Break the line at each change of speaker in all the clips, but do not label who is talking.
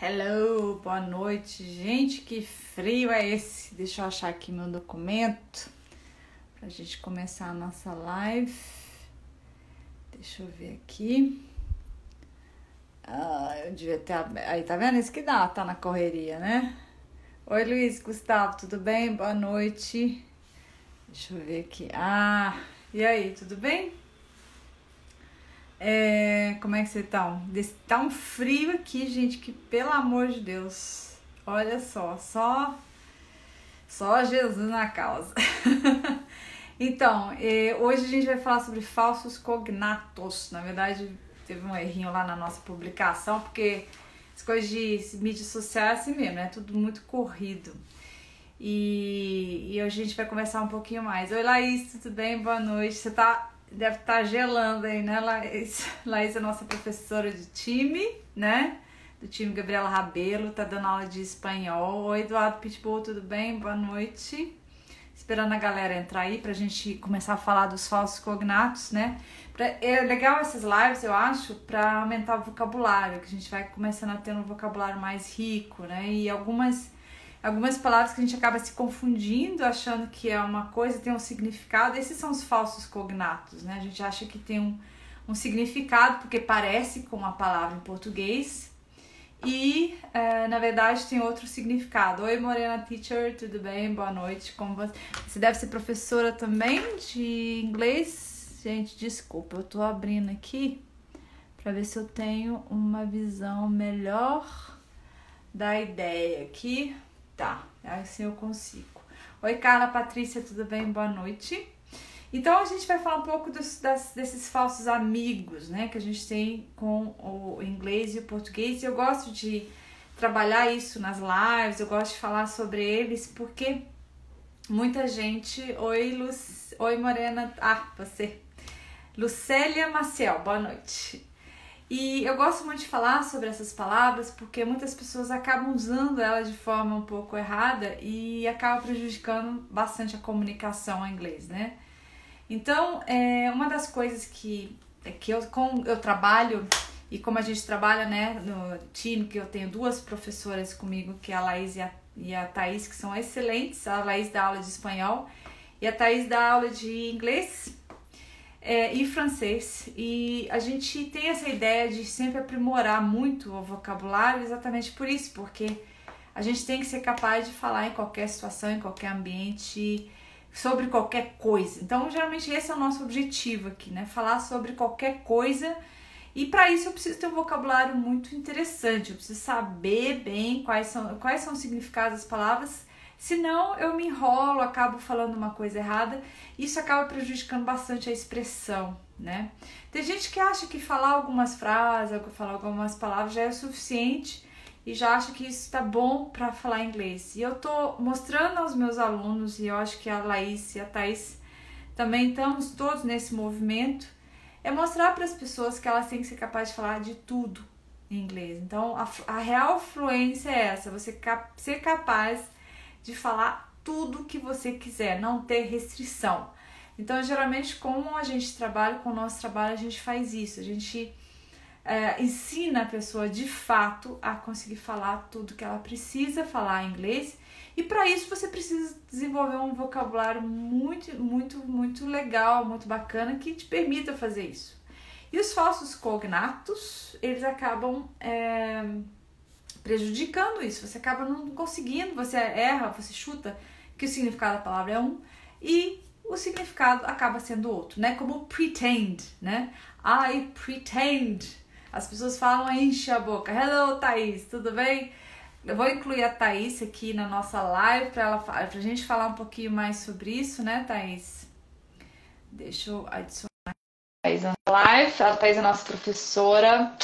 Hello, boa noite, gente. Que frio é esse? Deixa eu achar aqui meu documento pra gente começar a nossa live. Deixa eu ver aqui. Eu devia ter. Aí, tá vendo? Isso que dá, tá na correria, né? Oi, Luiz, Gustavo, tudo bem? Boa noite. Deixa eu ver aqui. E aí, tudo bem? Como é que vocês estão? Tá um frio aqui, gente, que pelo amor de Deus. Olha só Jesus na causa. Então, hoje a gente vai falar sobre falsos cognatos. Na verdade, teve um errinho lá na nossa publicação, porque as coisas de mídias sociais é assim mesmo, é tudo muito corrido. E hoje a gente vai conversar um pouquinho mais. Oi, Laís, tudo bem? Boa noite. Deve estar gelando aí, né, Laís? Laís é nossa professora de time, né? Do time Gabriela Rabelo, tá dando aula de espanhol. Oi, Eduardo Pitbull, tudo bem? Boa noite. Esperando a galera entrar aí pra gente começar a falar dos falsos cognatos, né? É legal essas lives, eu acho, pra aumentar o vocabulário, que a gente vai começando a ter um vocabulário mais rico, né? E algumas palavras que a gente acaba se confundindo, achando que é uma coisa, tem um significado. Esses são os falsos cognatos, né? A gente acha que tem um significado porque parece com uma palavra em português e, na verdade, tem outro significado. Oi, Morena Teacher, tudo bem? Boa noite. Como você deve ser professora também de inglês? Gente, desculpa, eu tô abrindo aqui para ver se eu tenho uma visão melhor da ideia aqui. Tá, assim eu consigo. Oi, Carla, Patrícia, tudo bem? Boa noite. Então, a gente vai falar um pouco desses falsos amigos, né? Que a gente tem com o inglês e o português. E eu gosto de trabalhar isso nas lives, eu gosto de falar sobre eles, porque muita gente... Oi, Morena. Você. Lucélia Maciel, boa noite. E eu gosto muito de falar sobre essas palavras porque muitas pessoas acabam usando elas de forma um pouco errada e acaba prejudicando bastante a comunicação em inglês, né? Então, uma das coisas que eu trabalho e como a gente trabalha, né, no time, que eu tenho duas professoras comigo, que é a Laís e a Thaís, que são excelentes. A Laís dá aula de espanhol e a Thaís dá aula de inglês e francês, e a gente tem essa ideia de sempre aprimorar muito o vocabulário exatamente por isso, porque a gente tem que ser capaz de falar em qualquer situação, em qualquer ambiente, sobre qualquer coisa. Então, geralmente esse é o nosso objetivo aqui, né? Falar sobre qualquer coisa, e para isso eu preciso ter um vocabulário muito interessante, eu preciso saber bem quais são os significados das palavras. Senão eu me enrolo, acabo falando uma coisa errada, isso acaba prejudicando bastante a expressão, né? Tem gente que acha que falar algumas frases, falar algumas palavras já é o suficiente e já acha que isso tá bom para falar inglês. E eu tô mostrando aos meus alunos, e eu acho que a Laís e a Thaís também estamos todos nesse movimento, é mostrar para as pessoas que elas têm que ser capazes de falar de tudo em inglês. Então a real fluência é essa, você ser capaz de falar tudo que você quiser, não ter restrição. Então, geralmente, como a gente trabalha, com o nosso trabalho, a gente faz isso. A gente ensina a pessoa, de fato, a conseguir falar tudo que ela precisa falar em inglês. E, para isso, você precisa desenvolver um vocabulário muito, muito, muito legal, muito bacana, que te permita fazer isso. E os falsos cognatos, eles acabam prejudicando isso, você acaba não conseguindo, você erra, você chuta que o significado da palavra é um e o significado acaba sendo outro, né? Como pretend, né? I pretend. As pessoas falam, enche a boca. Hello, Thaís, tudo bem? Eu vou incluir a Thaís aqui na nossa live pra gente falar um pouquinho mais sobre isso, né, Thaís? Deixa eu adicionar a Thaís na live. A Thaís é nossa professora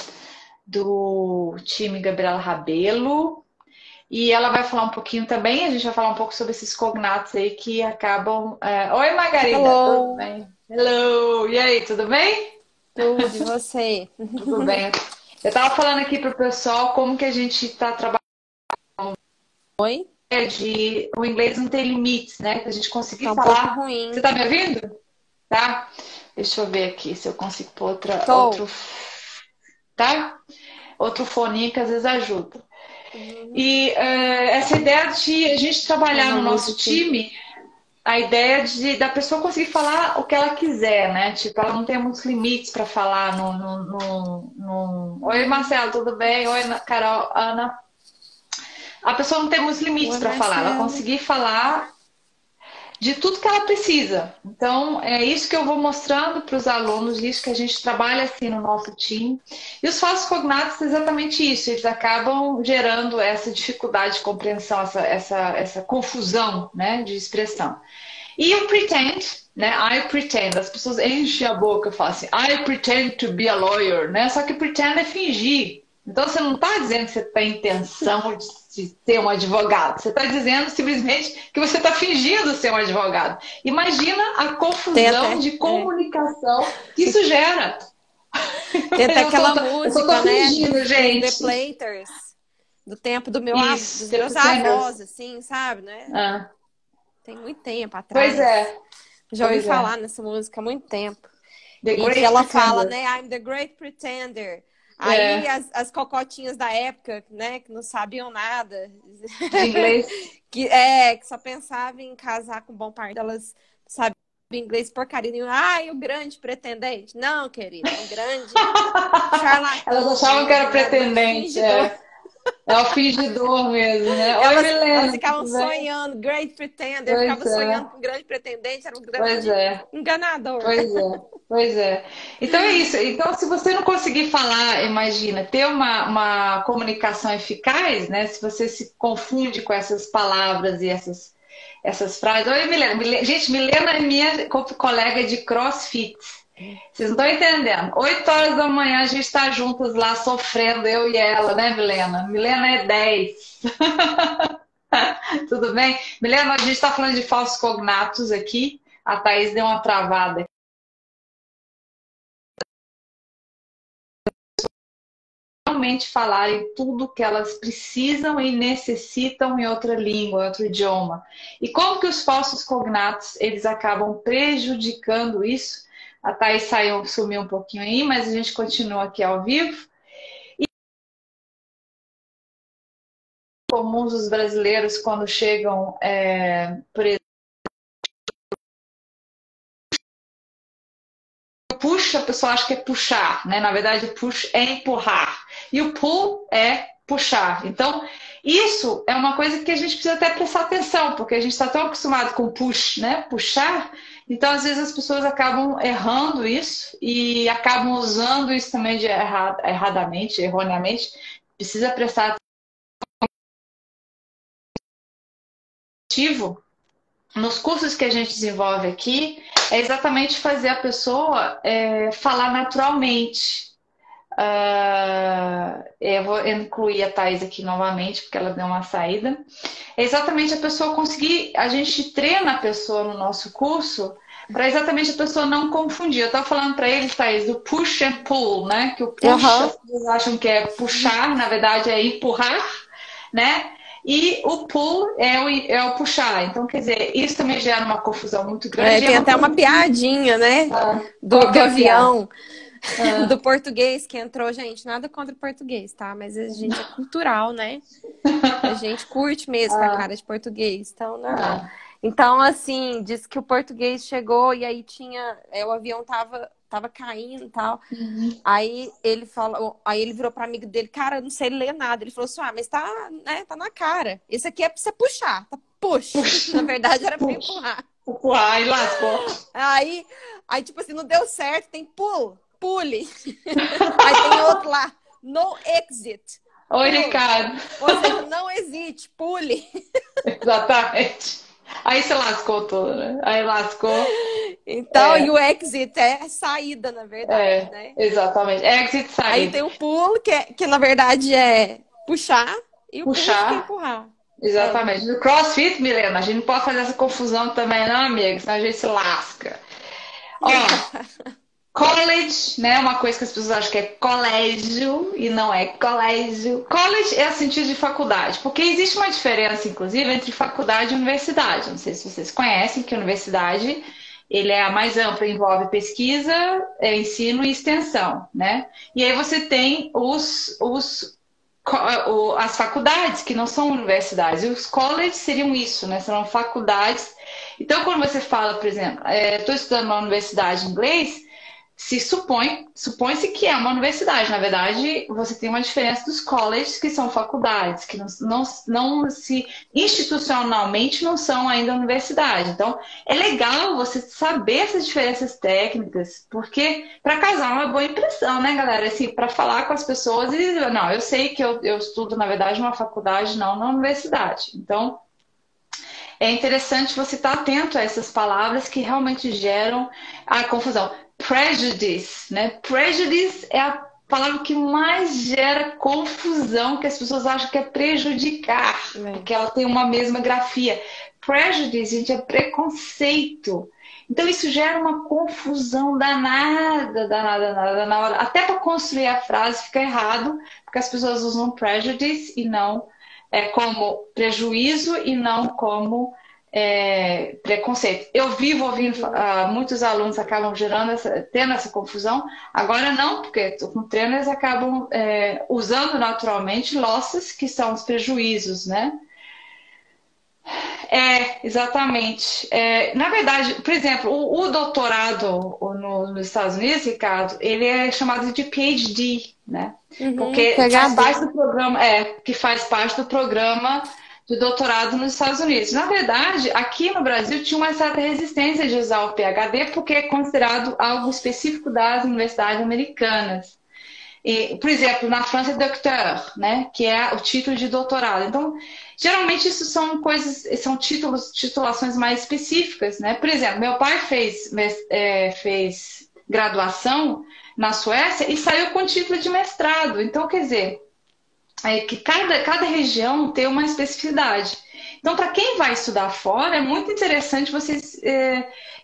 do time Gabriela Rabelo, e ela vai falar um pouquinho também, a gente vai falar um pouco sobre esses cognatos aí que acabam... Oi, Margarida, tudo
Hello,
bem? Hello, e aí, tudo bem?
tudo, e você?
Tudo bem. Eu tava falando aqui pro pessoal como que a gente tá trabalhando
Oi?
o inglês não tem limites, né? Pra gente conseguir
Tá um pouco
falar... Você
ruim.
tá me ouvindo? Tá? Deixa eu ver aqui se eu consigo pôr outro...
Tô.
Tá? Outro foninho que às vezes ajuda.
Uhum.
E essa ideia de a gente trabalhar
Uma
no nosso
música.
time, a ideia da pessoa conseguir falar o que ela quiser, né? Tipo, ela não tem muitos limites para falar Oi, Marcelo, tudo bem? Oi, Carol, Ana. A pessoa não tem muitos limites
Oi,
para falar, ela
Marcelo.
conseguir falar de tudo que ela precisa. Então, é isso que eu vou mostrando para os alunos, isso que a gente trabalha assim no nosso time. E os falsos cognatos é exatamente isso, eles acabam gerando essa dificuldade de compreensão, essa confusão, né, de expressão. E o pretend, né? I pretend. As pessoas enchem a boca e falam assim, I pretend to be a lawyer, né? Só que pretend é fingir. Então você não está dizendo que você tem intenção de ser um advogado. Você está dizendo simplesmente que você está fingindo ser um advogado. Imagina a
Tem
confusão
até,
de comunicação que isso gera.
tem até aquela
Eu só tô
música, né,
fingindo,
dos The
gente.
Platers, do tempo
Isso,
dos
The
meus avós,
Pretenders.
assim, sabe, né?
Ah,
Tem muito tempo
pois
atrás.
é,
Já ouvi
pois é.
falar nessa música há muito tempo.
The
E que
Great
ela fala,
Pretender.
né? I'm the great pretender. Aí
É,
as cocotinhas da época, né, que não sabiam nada,
de inglês.
que só pensavam em casar com bom partido, elas sabiam inglês porcaria nenhuma. Ai, o grande pretendente. Não, querida, é um grande
Elas
charlatão
achavam que era
mesmo, era um grande
pretendente,
fingidor.
é. É o fingidor mesmo, né? Oi,
Elas
Milena,
ficavam
tudo bem?
sonhando, great pretender,
Pois
ficava sonhando
é,
com o grande pretendente, era um
pois
grande
é,
enganador.
pois é, pois é. Então é isso. Então, se você não conseguir falar, imagina, ter uma comunicação eficaz, né? Se você se confunde com essas palavras e essas frases. Oi, Milena. Gente, Milena é minha colega de CrossFit. Vocês não estão entendendo. 8 horas da manhã a gente está juntas lá sofrendo, eu e ela, né, Milena? Milena é 10. Tudo bem? Milena, a gente está falando de falsos cognatos aqui. A Thaís deu uma travada. Realmente falarem tudo que elas precisam e necessitam em outra língua, em outro idioma. E como que os falsos cognatos, eles acabam prejudicando isso? A Thaís sumiu um pouquinho aí, mas a gente continua aqui ao vivo. Comuns os brasileiros quando chegam, por exemplo, push, a pessoa acha que é puxar, né? Na verdade, push é empurrar. E o pull é puxar. Então, isso é uma coisa que a gente precisa até prestar atenção, porque a gente está tão acostumado com push, né? Puxar. Então, às vezes, as pessoas acabam errando isso e acabam usando isso também erradamente, erroneamente. Precisa prestar atenção. Nos cursos que a gente desenvolve aqui, é exatamente fazer a pessoa falar naturalmente. Eu vou incluir a Thais aqui novamente, porque ela deu uma saída. É exatamente a pessoa conseguir, a gente treina a pessoa no nosso curso para exatamente a pessoa não confundir. Eu estava falando para eles, Thais, do push and pull, né? Que o push,
Aham.
as pessoas acham que é puxar, na verdade é empurrar, né? E o pull é o puxar. Então, quer dizer, isso também gera uma confusão muito
É,
grande. E é
tem
uma
até uma
coisa que...
piadinha, né?
Qual que
Do
é a piada?
avião, do português que entrou, gente, nada contra o português, tá? Mas a gente é cultural, né? A gente curte mesmo com a
Ah,
cara de português, então normal.
ah,
Então, assim, diz que o português chegou e aí o avião tava caindo e tal.
uhum.
Aí ele virou para amigo dele, cara, eu não sei ler nada. Ele falou assim: "Ah, mas tá, né, tá na cara. Isso aqui é para você puxar, tá? Push". Na verdade era para
Puxa,
empurrar.
ai, lascou.
Aí, aí tipo assim, não deu certo, tem pule. Aí tem outro lá, no exit.
Oi,
Pule.
Ricardo.
Ou seja, não hesite, pule.
Exatamente. Aí você lascou tudo, né? Aí lascou.
Então, e
É,
o exit é saída, na verdade, né?
exatamente. Exit,
Aí
saída.
tem o pull, que na verdade é puxar, e o push, que é
Puxar.
empurrar. É.
Exatamente. No CrossFit, Milena, a gente não pode fazer essa confusão também, não, amiga, senão a gente se lasca. Ó, college, né? Uma coisa que as pessoas acham que é colégio e não é colégio. College é o sentido de faculdade, porque existe uma diferença, inclusive, entre faculdade e universidade. Não sei se vocês conhecem que a universidade ele é a mais ampla, envolve pesquisa, ensino e extensão, né? E aí você tem os as faculdades, que não são universidades. E os colleges seriam isso, né? Serão faculdades. Então, quando você fala, por exemplo, estou estudando numa universidade de inglês, supõe-se que é uma universidade. Na verdade, você tem uma diferença dos colleges, que são faculdades, que institucionalmente não são ainda universidade. Então, é legal você saber essas diferenças técnicas, porque para causar uma boa impressão, né, galera? Assim, para falar com as pessoas e dizer, não, eu sei que eu estudo, na verdade, numa faculdade, não na universidade. Então, é interessante você estar atento a essas palavras que realmente geram a confusão. Prejudice, né? Prejudice é a palavra que mais gera confusão, que as pessoas acham que é prejudicar, porque ela tem uma mesma grafia. Prejudice, gente, é preconceito. Então isso gera uma confusão danada na hora. Até para construir a frase fica errado, porque as pessoas usam prejudice e não como prejuízo e não como preconceito. Eu vivo ouvindo, muitos alunos acabam tendo essa confusão. Agora não, porque com treino eles acabam usando naturalmente losses, que são os prejuízos, né? Exatamente. Na verdade, por exemplo, o doutorado nos Estados Unidos, Ricardo, ele é chamado de PhD, né? Porque faz parte do programa, que faz parte do programa de doutorado nos Estados Unidos. Na verdade, aqui no Brasil tinha uma certa resistência de usar o PhD, porque é considerado algo específico das universidades americanas. Por exemplo, na França é docteur, né? Que é o título de doutorado. Então, geralmente isso são titulações mais específicas, né? Por exemplo, meu pai fez graduação na Suécia e saiu com título de mestrado. Então, quer dizer, que cada região tem uma especificidade. Então, para quem vai estudar fora, é muito interessante vocês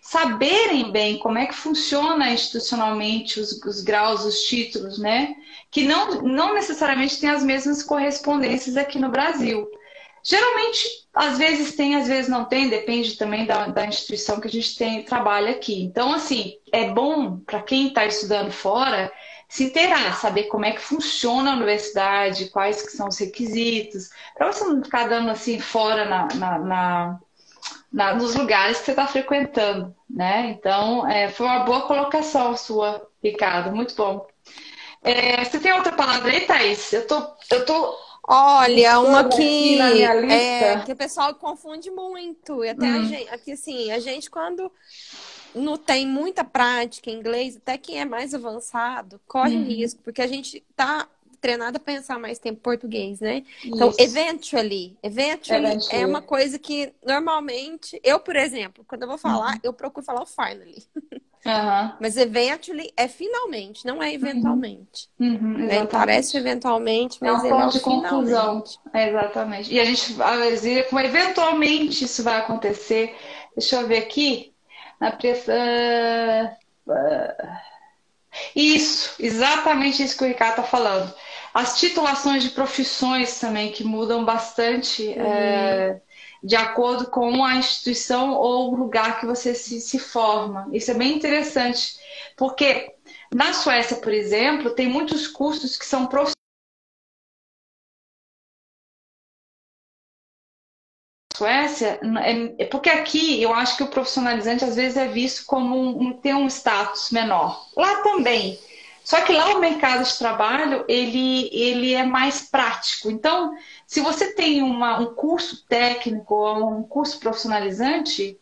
saberem bem como é que funciona institucionalmente os graus, os títulos, né? Que não necessariamente tem as mesmas correspondências aqui no Brasil. Geralmente, às vezes tem, às vezes não tem, depende também da instituição que a gente trabalha aqui. Então, assim, é bom para quem está estudando fora se inteirar, saber como é que funciona a universidade, quais que são os requisitos, para você não ficar dando assim fora nos lugares que você está frequentando, né? Então, foi uma boa colocação sua, Ricardo, muito bom. Você tem outra palavra aí, Thaís? Eu tô
Olha, uma que,
na minha lista.
Que o pessoal confunde muito. E até a gente, quando não tem muita prática em inglês, até quem é mais avançado, corre risco, porque a gente tá treinado a pensar mais tempo em português, né? Então, eventually é uma coisa que normalmente, eu, por exemplo, quando eu vou falar, eu procuro falar o finally. Mas eventually é finalmente, não é eventualmente. Parece eventualmente, mas ele é o finalmente.
Exatamente. E a gente vai dizer como eventualmente isso vai acontecer. Deixa eu ver aqui. Isso, exatamente isso que o Ricardo está falando. As titulações de profissões também, que mudam bastante de acordo com a instituição ou o lugar que você se forma. Isso é bem interessante, porque na Suécia, por exemplo, tem muitos cursos que são profissionais. Suécia, porque aqui eu acho que o profissionalizante às vezes é visto como ter um status menor. Lá também. Só que lá o mercado de trabalho, ele é mais prático. Então, se você tem um curso técnico ou um curso profissionalizante,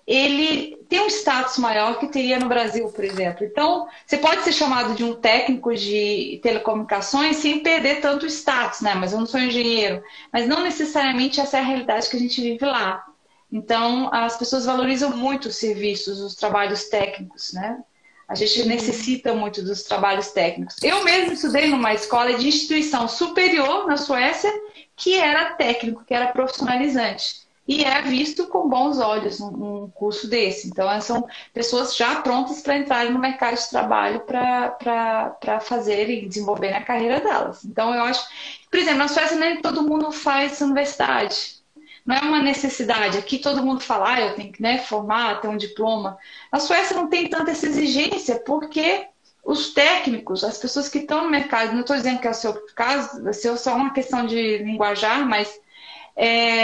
ele tem um status maior que teria no Brasil, por exemplo. Então, você pode ser chamado de um técnico de telecomunicações sem perder tanto status, né? Mas eu não sou engenheiro. Mas não necessariamente essa é a realidade que a gente vive lá. Então, as pessoas valorizam muito os serviços, os trabalhos técnicos, né? A gente necessita muito dos trabalhos técnicos. Eu mesmo estudei numa escola de instituição superior na Suécia, que era técnico, que era profissionalizante. E é visto com bons olhos um curso desse. Então, são pessoas já prontas para entrarem no mercado de trabalho para fazerem e desenvolverem a carreira delas. Então, eu acho... Por exemplo, na Suécia nem todo mundo faz universidade. Não é uma necessidade. Aqui todo mundo fala, eu tenho que formar, ter um diploma. Na Suécia não tem tanta essa exigência, porque os técnicos, as pessoas que estão no mercado, não estou dizendo que é o seu caso, vai ser só uma questão de linguajar, mas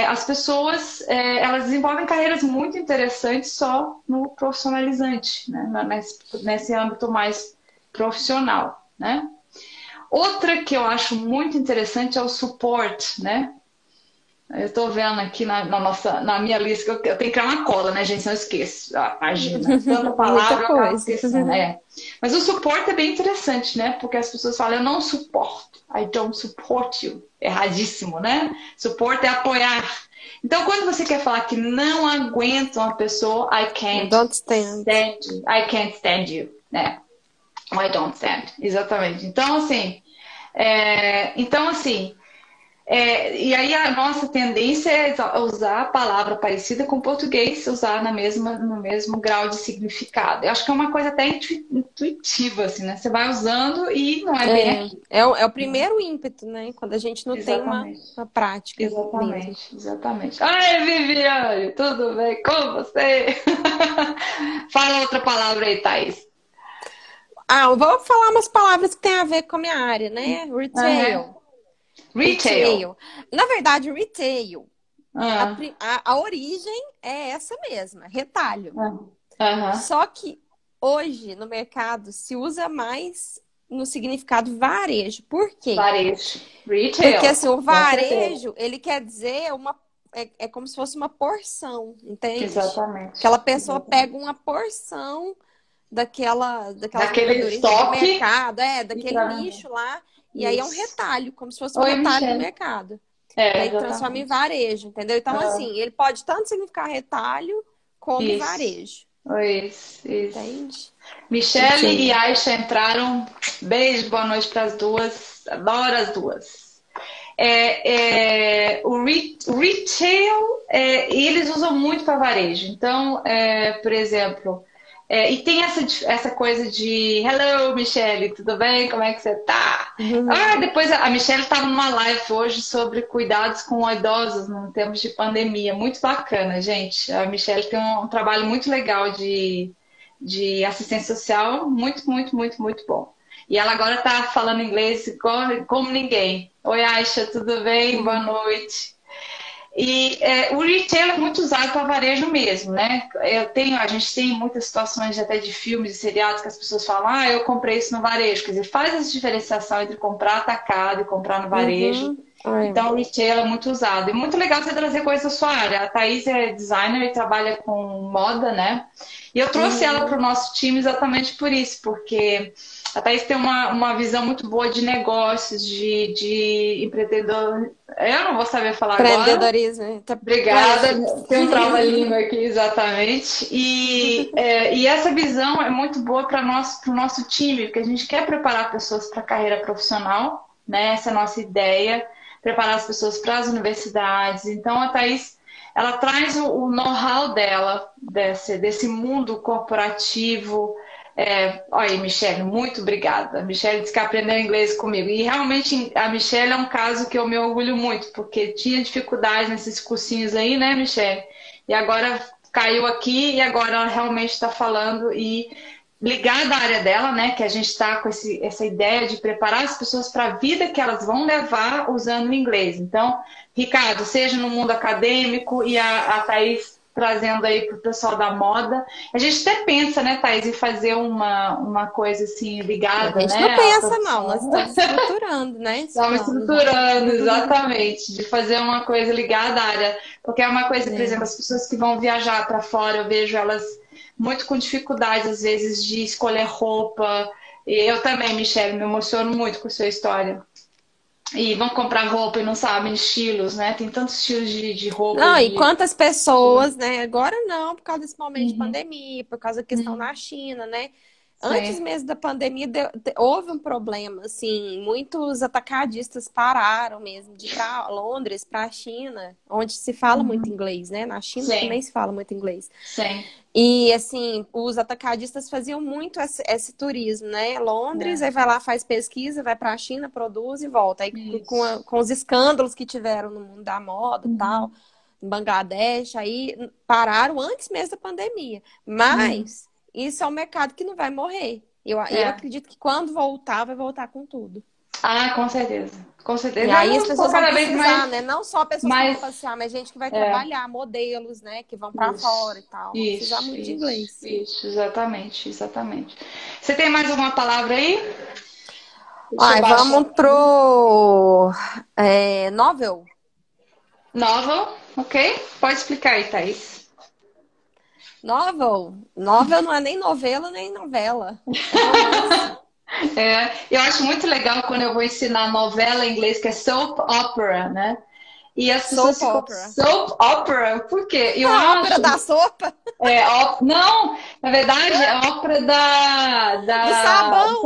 as pessoas, elas desenvolvem carreiras muito interessantes só no profissionalizante, né? Nesse âmbito mais profissional, né? Outra que eu acho muito interessante é o suporte, né? Eu estou vendo aqui na minha lista que eu tenho que criar uma cola, né, gente? Senão eu esqueço. Imagina, tanta palavra, eu acabo esquecendo. Mas o suporte é bem interessante, né? Porque as pessoas falam, eu não suporto. I don't support you. Erradíssimo, né? Suporte é apoiar. Então, quando você quer falar que não aguenta uma pessoa, I can't stand you. I can't stand you, né? I don't stand. Exatamente. Então, assim... e aí a nossa tendência é usar a palavra parecida com o português, usar no mesmo grau de significado. Eu acho que é uma coisa até intuitiva, assim, né? Você vai usando e não é bem aqui.
É o primeiro ímpeto, né? Quando a gente não tem uma prática.
Exatamente. Ai, Viviane, tudo bem com você? Fala outra palavra aí, Thaís.
Eu vou falar umas palavras que tem a ver com a minha área, né? Retail. Na verdade, retail, a origem é essa mesma, retalho. Só que hoje no mercado se usa mais no significado varejo. Por quê?
Varejo. Retail.
Porque assim, o varejo, ele quer dizer é como se fosse uma porção, entende?
Exatamente.
Aquela pessoa pega uma porção
daquele estoque
do mercado, daquele nicho lá. E aí é um retalho, como se fosse um retalho do mercado. Aí transforma em varejo, entendeu? Então, assim, ele pode tanto significar retalho como varejo.
Isso.
Entende?
Michele e Aisha entraram. Beijo, boa noite para as duas. Adoro as duas. O retail, eles usam muito para varejo. Então, por exemplo... e tem essa coisa de hello, Michele, tudo bem? Como é que você tá? Depois a Michele estava numa live hoje sobre cuidados com idosos em tempos de pandemia. Muito bacana, gente. A Michele tem um trabalho muito legal de assistência social, muito, muito, muito, muito bom. E ela agora está falando inglês como ninguém. Oi, Aisha, tudo bem? Boa noite. E o retail é muito usado para varejo mesmo, né? A gente tem muitas situações até de filmes e seriados que as pessoas falam, eu comprei isso no varejo. Quer dizer, faz essa diferenciação entre comprar atacado e comprar no varejo. Então, o retail é muito usado. E muito legal você trazer coisas da sua área. A Thaís é designer e trabalha com moda, né? E eu trouxe ela para o nosso time exatamente por isso, porque a Thaís tem uma visão muito boa de negócios, de empreendedor. Eu não vou saber falar agora.
Empreendedorismo.
Obrigada. Tem um trava-língua aqui, exatamente. E essa visão é muito boa para o nosso time, porque a gente quer preparar pessoas para a carreira profissional, né? Essa é a nossa ideia, preparar as pessoas para as universidades. Então, a Thaís, ela traz o know-how dela, desse mundo corporativo. Olha aí, Michele, muito obrigada. A Michele disse que aprendeu inglês comigo. E realmente a Michele é um caso que eu me orgulho muito, porque tinha dificuldade nesses cursinhos aí, né, Michele? E agora caiu aqui e agora ela realmente está falando e ligada à área dela, né? Que a gente está com essa ideia de preparar as pessoas para a vida que elas vão levar usando o inglês. Então, Ricardo, seja no mundo acadêmico e a Thaís trazendo aí para o pessoal da moda. A gente até pensa, né, Thaís, em fazer uma coisa assim ligada, né?
A gente não pensa, não. Nós estamos estruturando, né?
Estamos estruturando, exatamente. De fazer uma coisa ligada à área. Porque é uma coisa, por exemplo, as pessoas que vão viajar para fora, eu vejo elas muito com dificuldades, às vezes, de escolher roupa. E eu também, Michele, me emociono muito com a sua história. E vão comprar roupa e não sabem estilos, né? Tem tantos estilos de roupa.
Não, e quantas pessoas, né? Agora não, por causa desse momento de pandemia, por causa da questão na China, né? Antes mesmo da pandemia, houve um problema, assim, muitos atacadistas pararam mesmo de ir para Londres, para a China, onde se fala muito inglês, né? Na China também se fala muito inglês.
Sim.
E, assim, os atacadistas faziam muito esse turismo, né? Londres, aí vai lá, faz pesquisa, vai para a China, produz e volta. Aí com os escândalos que tiveram no mundo da moda e tal, em Bangladesh, aí pararam antes mesmo da pandemia. Mas isso é um mercado que não vai morrer, Eu acredito que quando voltar, vai voltar com tudo.
Ah, com certeza. Com certeza.
E aí as pessoas vão
cada vez
precisar,
mais,
né? Não só pessoas que vão passear, mas gente que vai trabalhar, modelos, né? Que vão pra fora e tal. Vão precisar muito de inglês.
Isso, exatamente, exatamente. Você tem mais alguma palavra aí?
Vamos pro novel.
Novel, ok? Pode explicar aí, Thaís.
Novel não é nem novela, nem novela.
Eu acho muito legal quando eu vou ensinar novela em inglês, que é soap opera, né? E as pessoas ficam, soap opera? Por quê?
A ópera da sopa?
Não, na verdade é a ópera
do sabão.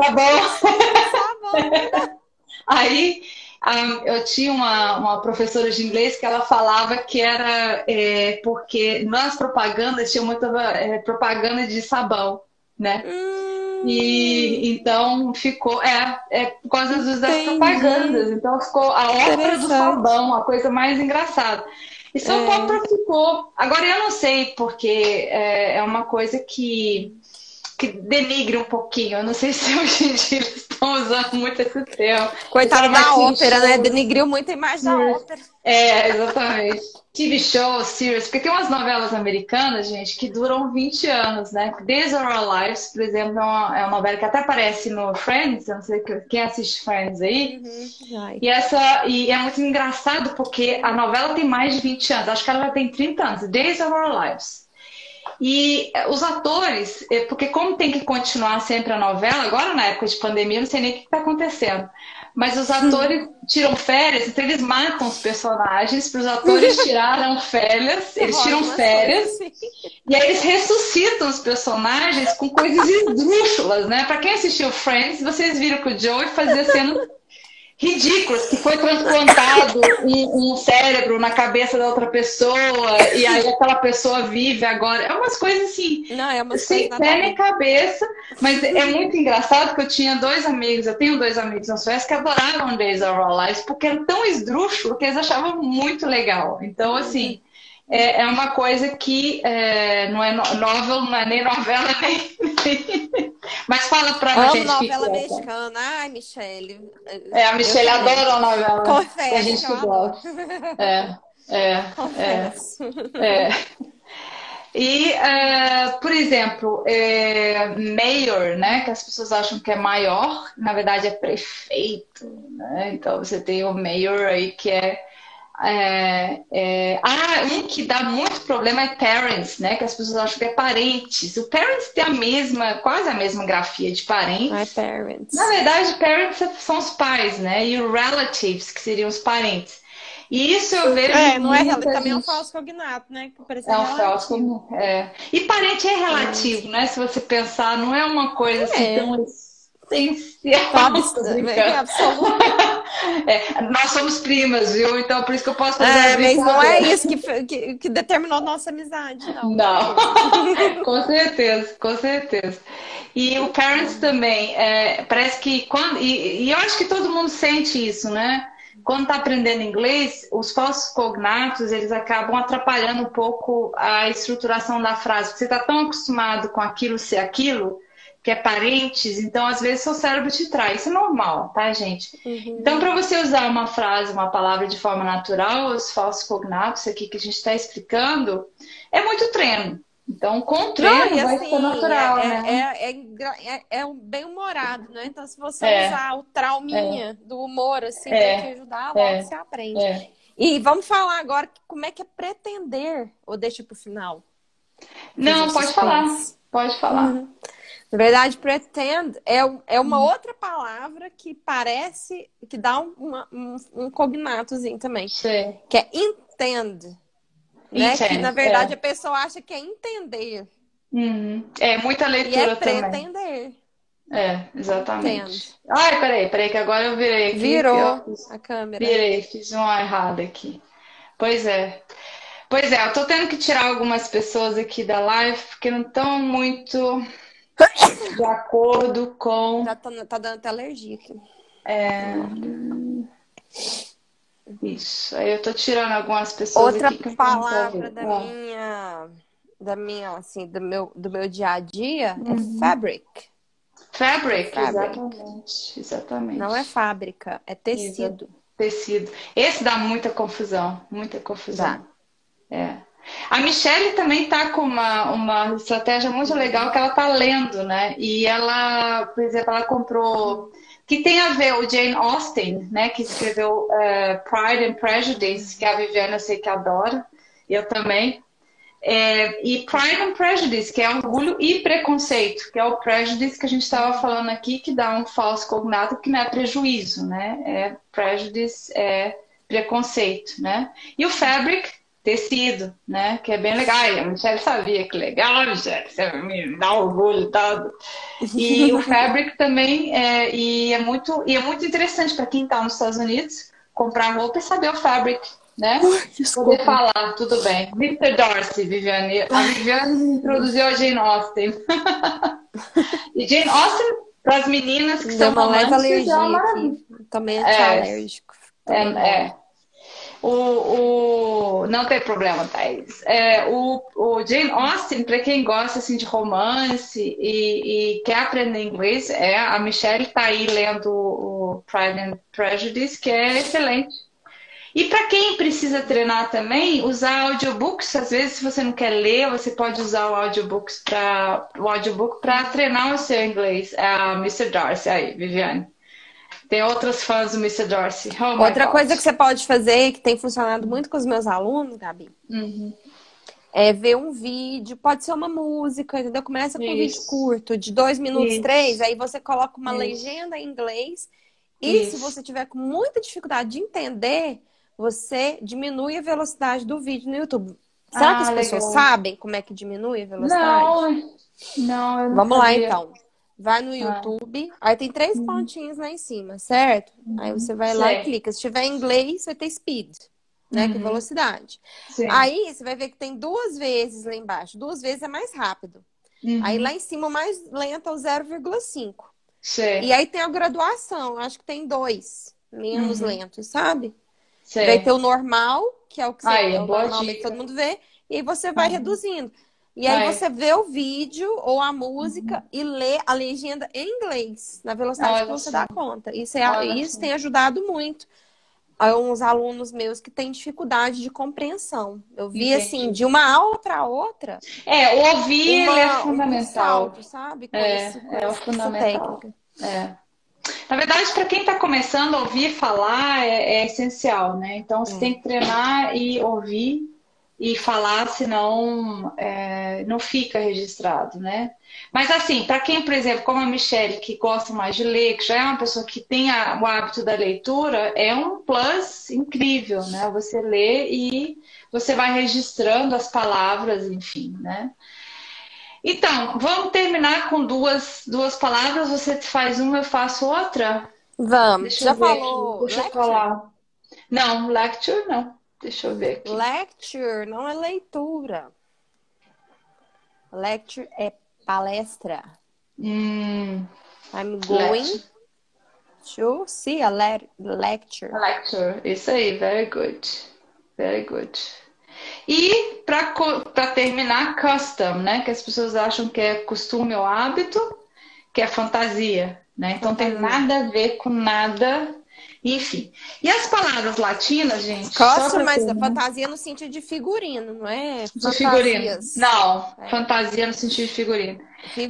Aí eu tinha uma professora de inglês que ela falava que era porque nas propagandas tinha muita propaganda de sabão, né? E então ficou, por causa das propagandas, então ficou a ópera do sabão, a coisa mais engraçada. E São Paulo ficou. Agora eu não sei, porque é uma coisa que denigre um pouquinho. Eu não sei se hoje em dia eles estão usando muito esse termo.
Coitada da ópera, né? Denigriu muito a imagem da ópera.
Exatamente. TV shows, series, porque tem umas novelas americanas, gente, que duram 20 anos, né? Days of Our Lives, por exemplo, é uma novela que até aparece no Friends, eu não sei quem assiste Friends aí. E é muito engraçado porque a novela tem mais de 20 anos, acho que ela já tem 30 anos, Days of Our Lives. E os atores, porque como tem que continuar sempre a novela, agora na época de pandemia, eu não sei nem o que está acontecendo, mas os atores tiram férias, então eles matam os personagens para os atores tiraram férias, eles tiram férias, e aí eles ressuscitam os personagens com coisas esdrúxulas, né? Para quem assistiu Friends, vocês viram que o Joey fazia cenas ridículas, que foi transplantado um cérebro na cabeça da outra pessoa e aí aquela pessoa vive agora. É umas coisas assim, sem pé nem cabeça, mas é muito engraçado que eu tenho dois amigos na Suécia que adoravam Days of Our Lives porque era tão esdrúxulo que eles achavam muito legal. Então, assim, é uma coisa que não é novel, não é nem novela, nem... Mas fala pra gente.
Novela mexicana. Ai, Michele.
A Michele adora a novela.
Confesso,
a gente
eu adoro.
Confesso. E, por exemplo, mayor, né? Que as pessoas acham que é maior, na verdade é prefeito, né? Então você tem o mayor aí que um que dá muito problema é parents, né? Que as pessoas acham que é parentes. O parents tem quase a mesma grafia de parentes.
Parents.
Na verdade, parents são os pais, né? E o relatives, que seriam os parentes. E isso eu vejo.
Não é também é um falso cognato, né? Que
um falso cognato. E parente é relativo, né? Se você pensar, não é uma coisa assim tão essencial.
Absoluto.
Nós somos primas, viu? Então por isso que eu posso fazer
mas não é isso que determinou nossa amizade, não.
Não, com certeza, com certeza. E o parents também, parece que e eu acho que todo mundo sente isso, né? Quando está aprendendo inglês, os falsos cognatos, eles acabam atrapalhando um pouco a estruturação da frase. Você está tão acostumado com aquilo ser aquilo, que é parentes, então às vezes seu cérebro te trai. Isso é normal, tá, gente? Então, para você usar uma frase, uma palavra de forma natural, os falsos cognatos aqui que a gente está explicando, é muito treino. Então, com treino vai ser natural, né?
É bem humorado, né? Então, se você usar o trauminha do humor, assim, pra te ajudar, logo você aprende. E vamos falar agora como é que é pretender, ou deixa pro final?
Não, pode falar. Pode falar.
Na verdade, pretend é uma outra palavra que parece, que dá um cognatozinho também.
Sim.
Que é intend. Né? Que na verdade a pessoa acha que é entender.
É muita leitura também.
Pretender.
Exatamente. Ai, peraí, que agora eu virei aqui.
Virou a câmera.
Fiz uma errada aqui. Pois é, eu tô tendo que tirar algumas pessoas aqui da live porque não estão muito de acordo com.
Já tá dando até alergia aqui.
Isso. Aí eu tô tirando algumas pessoas
outra
aqui que
palavra da minha, assim, do meu dia a dia é fabric.
Fabric,
Fabric.
exatamente.
Não é fábrica, é tecido.
Tecido. Esse dá muita confusão, muita confusão.
Dá.
É. A Michelle também está com uma estratégia muito legal que ela está lendo, né? E ela, por exemplo, ela comprou, que tem a ver o Jane Austen, né? Que escreveu Pride and Prejudice, que a Viviane eu sei que adora, eu também. E Pride and Prejudice, que é orgulho e preconceito, que é o prejudice que a gente estava falando aqui, que dá um falso cognato, que não é prejuízo, né? Prejudice é preconceito, né? E o fabric, tecido, né? Que é bem legal. A Michelle sabia que legal, Michelle, você me dá orgulho e tal. E o fabric também é muito interessante para quem está nos Estados Unidos comprar roupa e saber o fabric, né?
Desculpa.
Poder falar, tudo bem. Mr. Darcy, Viviane. A Viviane me introduziu a Jane Austen. E Jane Austen, para as meninas que são
uma leve
românticas, é uma
alergia
maravilha.
aqui. Também é alérgico.
Não tem problema, Thaís. O Jane Austen, para quem gosta assim, de romance e quer aprender inglês, a Michelle está aí lendo o Pride and Prejudice, que é excelente. E para quem precisa treinar também, usar audiobooks. Às vezes, se você não quer ler, você pode usar o audiobook para treinar o seu inglês. Mr. Darcy, aí, Viviane. Tem outras fãs do Mr. Darcy.
Outra coisa que você pode fazer, que tem funcionado muito com os meus alunos, Gabi, é ver um vídeo, pode ser uma música, entendeu? Começa com um vídeo curto, de 2 minutos, 3, aí você coloca uma legenda em inglês. E se você tiver com muita dificuldade de entender, você diminui a velocidade do vídeo no YouTube. Será que as pessoas sabem como é que diminui a velocidade?
Não, eu não
Vamos lá,
sabia.
então. Vai no YouTube, aí tem 3 pontinhos lá em cima, certo? Aí você vai lá e clica. Se tiver em inglês, vai ter speed, né? Que é velocidade.
Sim.
Aí você vai ver que tem 2 vezes lá embaixo. 2 vezes é mais rápido. Aí lá em cima, o mais lento é o 0,5. E aí tem a graduação, acho que tem 2 menos lentos, sabe? Vai ter o normal, que é o que normalmente todo mundo vê, e aí você vai reduzindo. E aí você vê o vídeo ou a música e lê a legenda em inglês, na velocidade que você dá conta. Isso tem ajudado muito a uns alunos meus que têm dificuldade de compreensão. Eu vi assim, de uma aula para outra.
Ouvir ele é fundamental.
Salto, sabe?
É o fundamental.
Técnica.
Na verdade, para quem está começando a ouvir falar, é essencial, né? Então, você tem que treinar e ouvir e falar, senão não fica registrado, né? Mas assim, para quem, por exemplo, como a Michelle, que gosta mais de ler, que já é uma pessoa que tem o hábito da leitura, é um plus incrível, né? Você lê e você vai registrando as palavras, enfim, né? Então, vamos terminar com duas palavras. Você faz uma, eu faço outra?
Vamos. Já falou
Deixa eu falar. Não, lecture não. Deixa eu ver aqui.
Lecture não é leitura. Lecture é palestra. I'm going to see a lecture.
Lecture. Isso aí. Very good. Very good. E para terminar, custom, né? Que as pessoas acham que é costume ou hábito, que é fantasia, né? Então tem nada a ver com nada, enfim. E as palavras latinas, gente?
Custom, mas a fantasia no sentido de figurino, não é?
De figurino. Não, fantasia no sentido de figurino.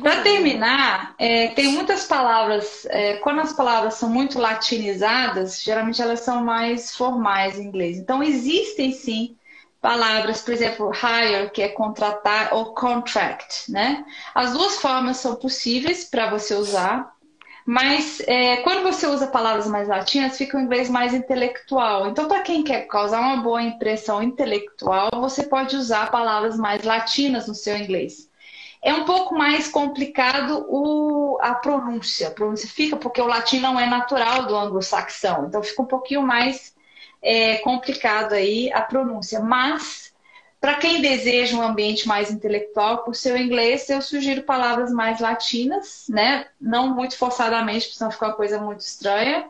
Para terminar, tem muitas palavras, quando as palavras são muito latinizadas, geralmente elas são mais formais em inglês. Então existem sim palavras, por exemplo, hire, que é contratar, ou contract, né? As duas formas são possíveis para você usar, mas quando você usa palavras mais latinas, fica um inglês mais intelectual. Então, para quem quer causar uma boa impressão intelectual, você pode usar palavras mais latinas no seu inglês. É um pouco mais complicado a pronúncia. A pronúncia fica porque o latim não é natural do anglo-saxão, então fica um pouquinho mais complicado aí a pronúncia, mas para quem deseja um ambiente mais intelectual por seu inglês, eu sugiro palavras mais latinas, né? Não muito forçadamente, porque senão fica uma coisa muito estranha.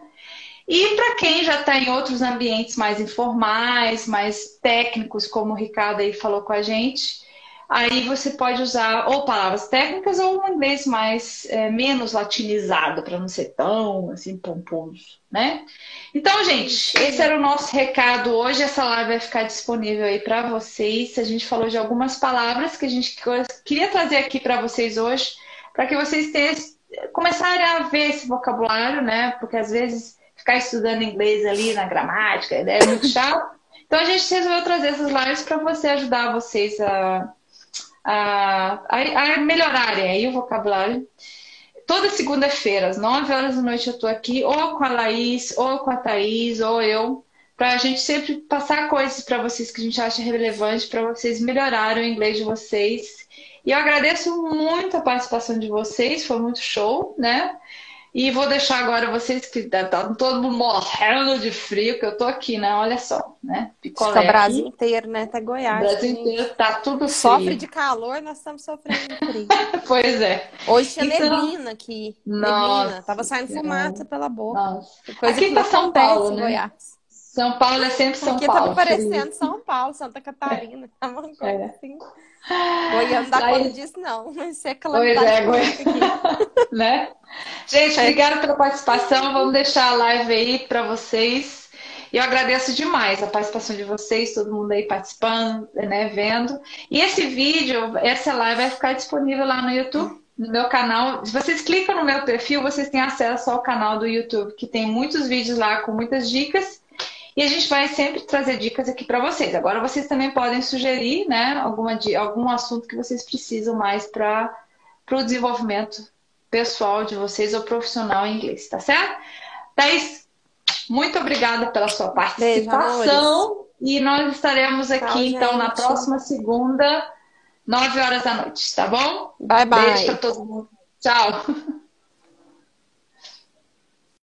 E para quem já está em outros ambientes mais informais, mais técnicos, como o Ricardo aí falou com a gente, Aí você pode usar ou palavras técnicas ou um inglês mais menos latinizado, para não ser tão assim pomposo, né? Então, gente, esse era o nosso recado hoje. Essa live vai ficar disponível aí para vocês. A gente falou de algumas palavras que a gente queria trazer aqui para vocês hoje, para que vocês começarem a ver esse vocabulário, né? Porque às vezes ficar estudando inglês ali na gramática é muito chato. Então a gente resolveu trazer essas lives para você ajudar vocês a melhorarem aí o vocabulário. Toda segunda-feira, às 9 horas da noite, eu tô aqui, ou com a Laís, ou com a Thaís, ou eu, pra gente sempre passar coisas para vocês que a gente acha relevante, para vocês melhorarem o inglês de vocês. E eu agradeço muito a participação de vocês, foi muito show, né? E vou deixar agora vocês que tá todo mundo morrendo de frio, que eu tô aqui, né? Olha só, né? Picolé
Acho que o Brasil
aqui.
inteiro, né? Até Goiás.
O Brasil inteiro tá tudo frio.
Sofre de calor, nós estamos sofrendo de frio.
Pois é.
Hoje tinha
Então,
neblina aqui.
nossa,
Neblina. Tava saindo fumaça pela boca.
nossa.
Coisa
Aqui
que
tá
não
São
acontece
Paulo,
em
né?
Goiás.
São Paulo é sempre São
Aqui
Paulo.
tava parecendo São Paulo, Santa Catarina. Tava uma coisa assim. Goiânia não dá
Aí-
conta disso, não. Mas isso é
Pois é,
calamidade
Goiânia.
pública aqui.
Né? Gente, obrigada pela participação. Vamos deixar a live aí para vocês. E eu agradeço demais a participação de vocês, todo mundo aí participando, né, vendo. E esse vídeo, essa live vai ficar disponível lá no YouTube, no meu canal. Se vocês clicam no meu perfil, vocês têm acesso ao canal do YouTube, que tem muitos vídeos lá com muitas dicas. E a gente vai sempre trazer dicas aqui para vocês. Agora vocês também podem sugerir, né, algum assunto que vocês precisam mais para o desenvolvimento pessoal de vocês ou profissional em inglês, tá certo? Thaís, muito obrigada pela sua participação. E nós estaremos aqui,
Tchau,
então, na
gente.
próxima segunda, 9 horas da noite, tá bom?
Bye, bye.
Beijo para todo mundo. Tchau.